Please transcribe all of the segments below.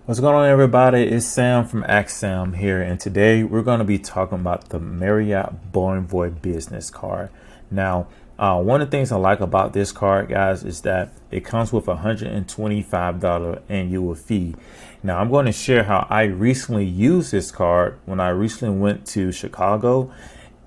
What's going on, everybody? It's Sam from Ask Sam here, and today we're going to be talking about the Marriott Bonvoy business card. Now, one of the things I like about this card, guys, is that it comes with a $125 annual fee. Now, I'm going to share how I recently used this card when I recently went to Chicago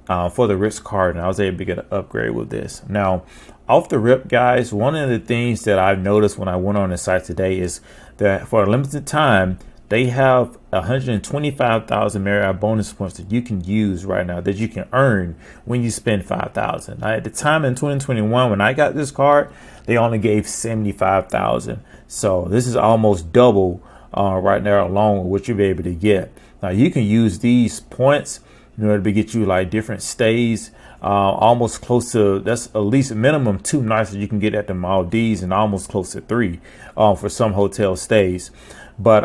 for the Ritz Carlton. I was able to get an upgrade with this. Now, off the rip, guys, one of the things that I've noticed when I went on the site today is that for a limited time, they have 125,000 Marriott bonus points that you can use right now, that you can earn when you spend 5,000. At the time in 2021, when I got this card, they only gave 75,000. So this is almost double right there along with what you'll be able to get. Now you can use these points in order to get you like different stays, almost close to, that's at least minimum 2 nights that you can get at the Maldives, and almost close to 3 for some hotel stays. But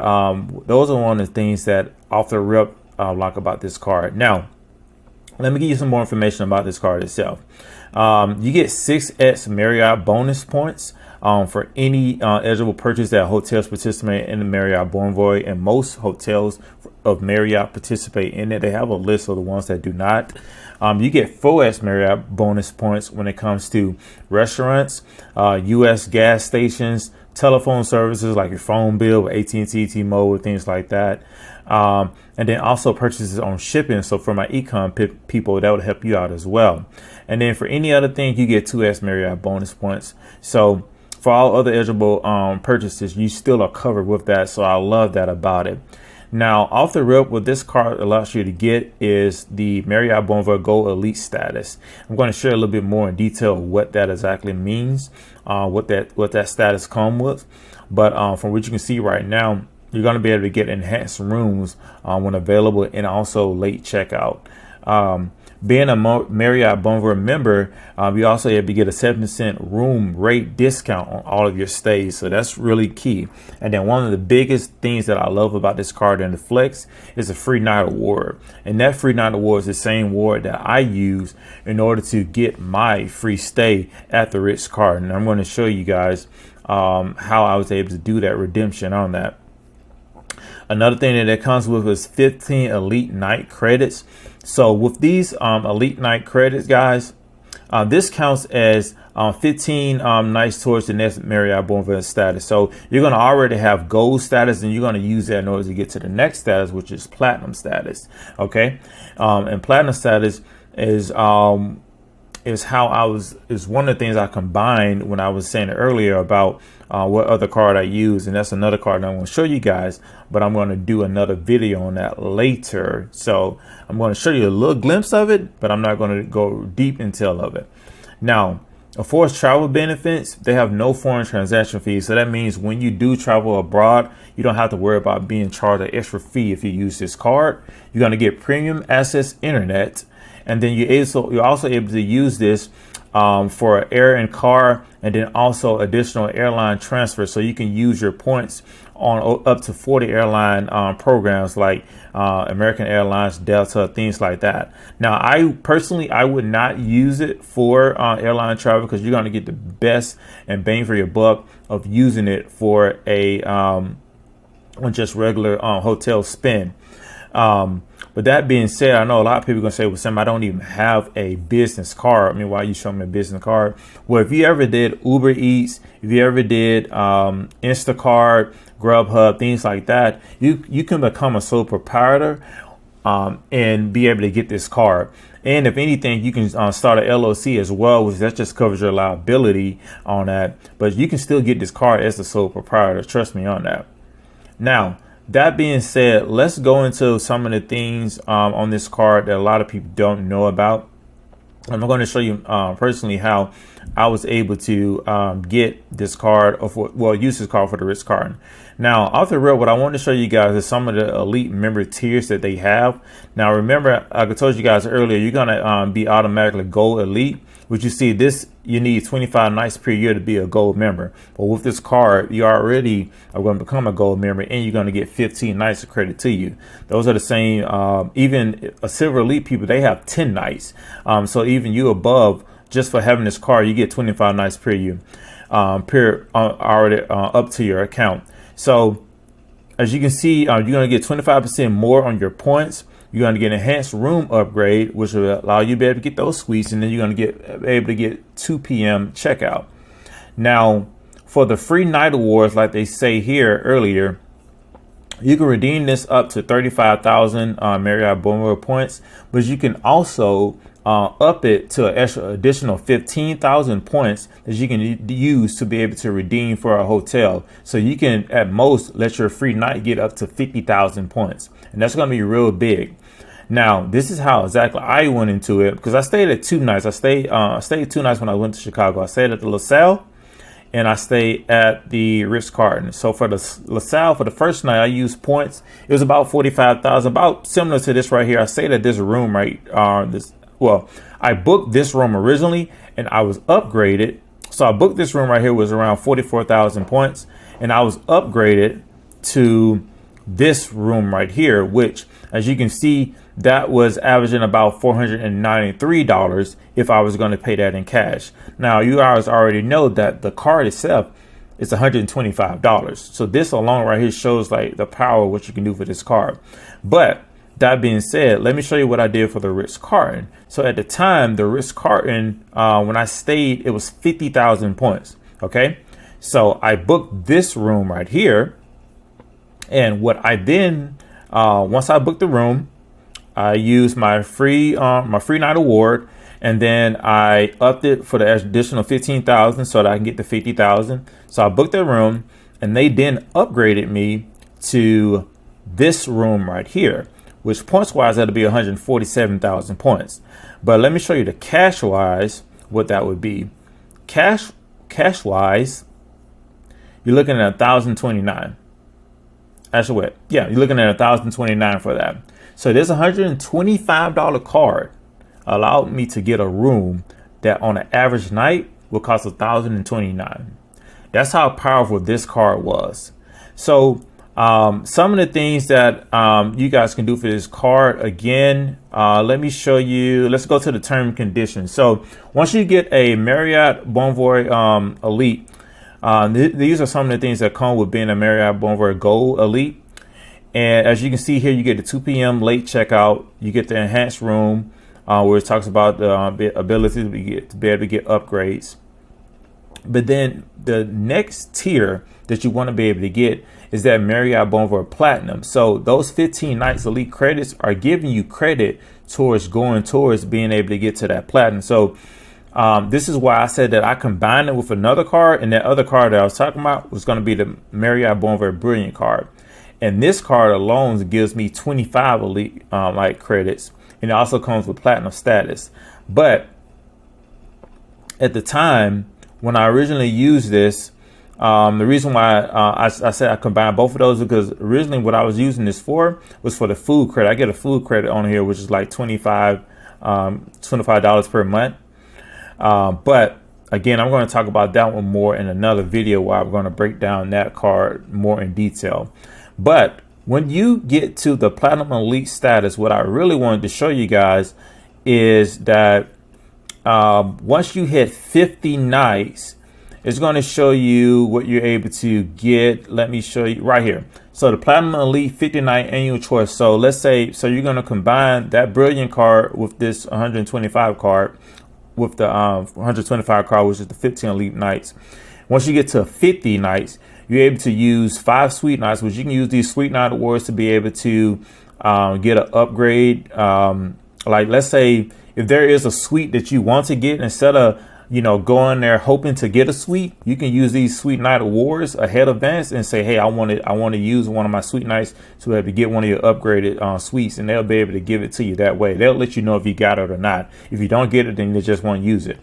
those are one of the things that off the rip like about this card. Now, let me give you some more information about this card itself. You get 6x Marriott bonus points for any eligible purchase that hotels participate in the Marriott Bonvoy, and most hotels of Marriott participate in it. They have a list of the ones that do not. You get 4x Marriott bonus points when it comes to restaurants, U.S. gas stations, telephone services like your phone bill, AT&T, T-Mobile, things like that. And then also purchases on shipping. So for my econ people, that would help you out as well. And then for any other thing, you get 2x Marriott bonus points. So for all other eligible purchases, you still are covered with that. So I love that about it. Now, off the rip, what this card allows you to get is the Marriott Bonvoy Gold Elite status. I'm going to share a little bit more in detail what that exactly means, what that status comes with. But from what you can see right now, you're going to be able to get enhanced rooms when available, and also late checkout. Being a Marriott Bonvoy member, you also have to get a 7% room rate discount on all of your stays. So that's really key. And then one of the biggest things that I love about this card and the Flex is a free night award. And that free night award is the same award that I use in order to get my free stay at the Ritz Carlton. And I'm going to show you guys how I was able to do that redemption on that. Another thing that it comes with is 15 elite night credits. So with these elite night credits, guys, this counts as 15 nights towards the next Marriott Bonvoy status. So you're going to already have gold status, and you're going to use that in order to get to the next status, which is platinum status. Okay. And platinum status is how is one of the things I combined when I was saying earlier about what other card I use. And that's another card that I'm going to show you guys, but I'm going to do another video on that later. So I'm going to show you a little glimpse of it, but I'm not going to go deep into all of it. Now, of course, travel benefits, they have no foreign transaction fees. So that means when you do travel abroad, you don't have to worry about being charged an extra fee if you use this card. You're going to get premium access internet. And then you're also able to use this for air and car, and then also additional airline transfers. So you can use your points on up to 40 airline programs like American Airlines, Delta, things like that. Now, I personally would not use it for airline travel, because you're going to get the best and bang for your buck of using it for a just regular hotel spend. But that being said, I know a lot of people are going to say, well, Sam, I don't even have a business card. I mean, why are you showing me a business card? Well, if you ever did Uber Eats, if you ever did Instacart, Grubhub, things like that, you can become a sole proprietor and be able to get this card. And if anything, you can start an LLC as well, which that just covers your liability on that. But you can still get this card as a sole proprietor. Trust me on that. Now, that being said, let's go into some of the things on this card that a lot of people don't know about. I'm going to show you personally how I was able to get this card, use this card for the Ritz Carlton. Now, off the rip, what I want to show you guys is some of the elite member tiers that they have. Now, remember, like I told you guys earlier, you're going to be automatically gold elite, which you see this, you need 25 nights per year to be a gold member. But with this card, you already are going to become a gold member, and you're going to get 15 nights of credit to you. Those are the same. Even a silver elite people, they have 10 nights. So even you above, just for having this card, you get 25 nights per year, already up to your account. So as you can see, you're going to get 25% more on your points. You're going to get enhanced room upgrade, which will allow you to be able to get those suites, and then you're going to be able to get 2 p.m. checkout. Now, for the free night awards, like they say here earlier, you can redeem this up to 35,000 Marriott Bonvoy points, but you can also up it to an additional 15,000 points that you can use to be able to redeem for a hotel. So you can at most let your free night get up to 50,000 points, and that's going to be real big. Now, this is how exactly I went into it, because I stayed at 2 nights. I stayed 2 nights when I went to Chicago. I stayed at the LaSalle and I stayed at the Ritz Carlton. So for the LaSalle, for the first night, I used points. It was about 45,000, about similar to this right here. I stayed at this room I booked this room originally and I was upgraded. So I booked this room right here, was around 44,000 points, and I was upgraded to this room right here, which, as you can see, that was averaging about $493 if I was going to pay that in cash. Now, you guys already know that the card itself is $125. So this alone right here shows like the power of what you can do for this card. But that being said, let me show you what I did for the Ritz Carlton. So at the time, the Ritz Carlton, when I stayed, it was 50,000 points. Okay. So I booked this room right here. And what I then, once I booked the room, I used my free night award, and then I upped it for the additional 15,000 so that I can get the 50,000. So I booked that room, and they then upgraded me to this room right here, which points wise that'll be 147,000 points. But let me show you the cash wise what that would be. Cash wise, you're looking at 1,029. Actually, wait, yeah, you're looking at 1,029 for that. So this $125 card allowed me to get a room that on an average night will cost $1,029. That's how powerful this card was. So some of the things that you guys can do for this card, again, let me show you. Let's go to the term and conditions. So once you get a Marriott Bonvoy Elite, these are some of the things that come with being a Marriott Bonvoy Gold Elite. And as you can see here, you get the 2 p.m. late checkout. You get the enhanced room where it talks about the ability to be able to get upgrades. But then the next tier that you want to be able to get is that Marriott Bonvoy Platinum. So those 15 nights elite credits are giving you credit towards going towards being able to get to that platinum. So this is why I said that I combined it with another card, and that other card that I was talking about was going to be the Marriott Bonvoy Brilliant card. And this card alone gives me 25 elite like credits, and it also comes with platinum status. But at the time when I originally used this, the reason why I said I combined both of those because originally what I was using this for was for the food credit. I get a food credit on here, which is like $25 per month. But again, I'm going to talk about that one more in another video where I'm going to break down that card more in detail. But when you get to the Platinum Elite status, what I really wanted to show you guys is that once you hit 50 nights, it's going to show you what you're able to get. Let me show you right here. So the Platinum Elite 50 night annual choice. So let's say, so you're going to combine that Brilliant card with this 125 card with the 125 card, which is the 15 elite nights. Once you get to 50 nights, you're able to use 5 sweet nights, which you can use these sweet night awards to be able to get an upgrade. Like let's say if there is a suite that you want to get, instead of going there hoping to get a suite, you can use these sweet night awards ahead of advance and say, hey, I want to use one of my sweet nights to be able to get one of your upgraded suites, and they'll be able to give it to you that way. They'll let you know if you got it or not. If you don't get it, then you just won't use it.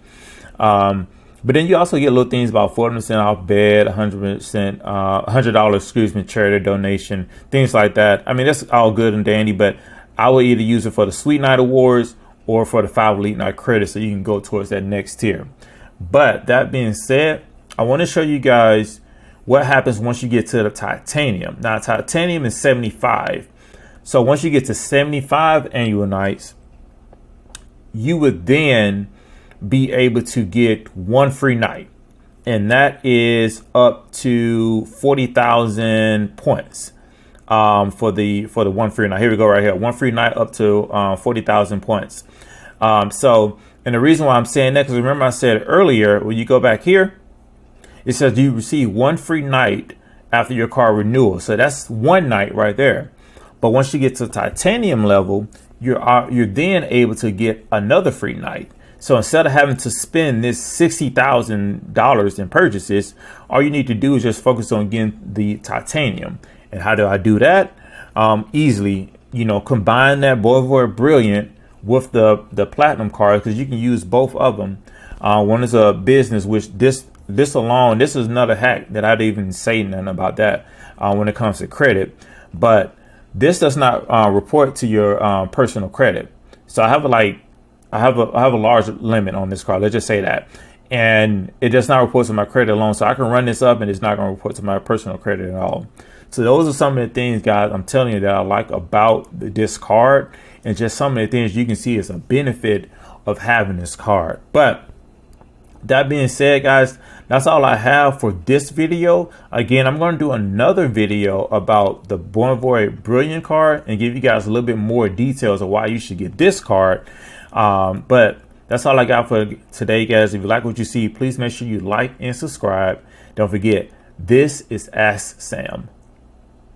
But then you also get little things about 40% off bed, 100%, $100, charity donation, things like that. I mean, that's all good and dandy, but I will either use it for the Sweet Night Awards or for the 5 Elite Night credits, so you can go towards that next tier. But that being said, I want to show you guys what happens once you get to the Titanium. Now, Titanium is 75. So once you get to 75 annual nights, you would then be able to get 1 free night, and that is up to 40,000 points. for the one free night. Here we go right here. One free night up to 40,000 points. So, and the reason why I'm saying that, because remember I said earlier, when you go back here, it says you receive one free night after your car renewal. So that's one night right there. But once you get to titanium level, you're then able to get another free night. So instead of having to spend this $60,000 in purchases, all you need to do is just focus on getting the titanium. And how do I do that? Easily, combine that Bonvoy Brilliant with the platinum card, because you can use both of them. One is a business, which this alone, this is another hack that I'd even say nothing about that when it comes to credit. But this does not report to your personal credit. So I have a large limit on this card. Let's just say that. And it does not report to my credit alone. So I can run this up and it's not going to report to my personal credit at all. So those are some of the things, guys, I'm telling you that I like about this card, and just some of the things you can see as a benefit of having this card. But that being said, guys, that's all I have for this video. Again, I'm going to do another video about the Bonvoy Brilliant card and give you guys a little bit more details of why you should get this card. But that's all I got for today, guys. If you like what you see, please make sure you like and subscribe. Don't forget, this is Ask Sam.